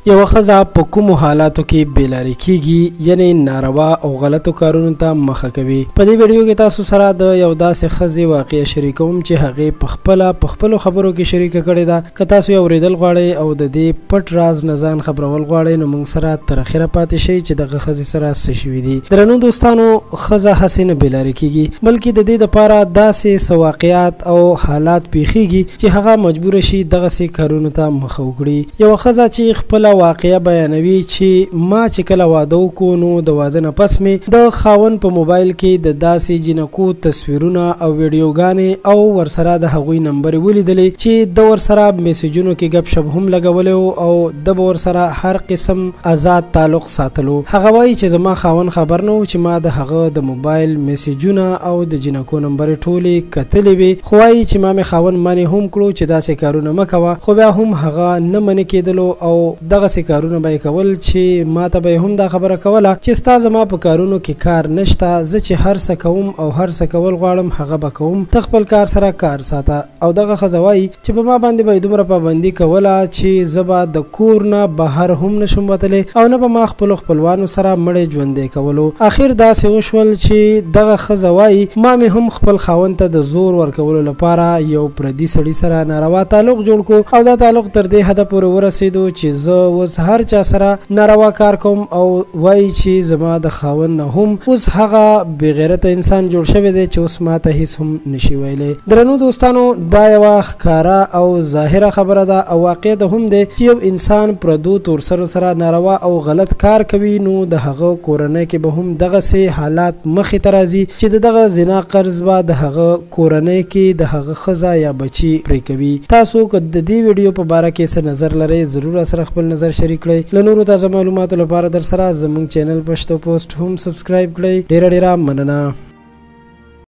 یو ښځه په کومو حالاتو کې بېلارې کیږي، یعنی ناروا او غلطو کارونو ته مخه کوي. په دې ویډیو کې تاسو سره د یو داسې ښځې واقعه شریکوم چې هغې په خپلو خبرو کې شریکه کړې ده. که تاسو یې اورېدل غواړئ او د دې پټ راز نه ځان خبرول غواړئ نو موږ سره تر اخره پاتې شئ چې دغه ښځې سره څه شوي دي. درنو دوستانو، ښځه هسې نه بېلارې کیږي بلکې د دې دپاره داسې څه واقعات او حالات پیښیږي چې هغه مجبوره شي دغسې کارونو ته مخه وکړي. یوه ښځه چې خپله واقعه بیانوي چې ما چې کله واده وکړو نو د واده نه پس مې د خاوند په موبایل کې د داسې جنکو تصویرونه او ویډیوګانې او ورسره د هغوی نمبرې ولیدلې چې د ورسره میسیجونو کې ګپ شپ هم لګولی او د به ورسره هر قسم آزاد تعلق ساتلو. هغه وایي چې زما خاوند خبر نه و چې ما د هغه د موبایل میسیجونه او د جنکو نمبرې ټولې کتلې وې، خو وایي چې ما مې خاوند منې هم کړو چې داسې کارونه مه کوه، خو بیا هم هغه نه منې کېدلو او دغسې کارونه به یې کول چې ما ته به هم دا خبره کوله چې ستا زما په کارونو کې کار نشته، زه چې هر څه کوم او هر څه کول غواړم هغه به کوم، ته خپل کار سره کار ساته. او دغه ښځه وایي چې په ما باندې به یې دومره پابندي کوله چې زه به د کور نه بهر هم نشم وتلی او نه به ما خپلوانو سره مړی ژوندی کولو. اخر داسې وشول چې دغه ښځه وایي ما مې هم خپل خاوند ته د زور ورکولو لپاره یو پردي سړي سره ناروا تعلق جوړ کړو او دا تعلق تر دې حده پورې ورسېدو چې زه اوس هر چا سره ناروا کار کوم او وایي چې زما د خاوند نه هم اوس هغه بې غیرته انسان جوړ شوی دی چې اوس ماته هیڅ هم نشي ویلی. درنو دوستانو، دا یوه ښکاره او ظاهره خبره ده او واقع ده هم دی چې یو انسان پردو تورسرو سره ناروا او غلط کار کوي نو د هغه کورنۍ کې به هم دغسې حالات مخې ته راځي چې د دغه زنا قرض به د هغه کورنۍ کې د هغه ښځه یا بچي پرې کوي. تاسو که د دې ویډیو په باره کې څه نظر لرئ ضرور سره خپل نظر شریک کړئ. له نورو تازه معلوماتو لپاره در سره زموږ چینل پښتو پوسټ هم سبسکرایب کړئ. ډیره مننه.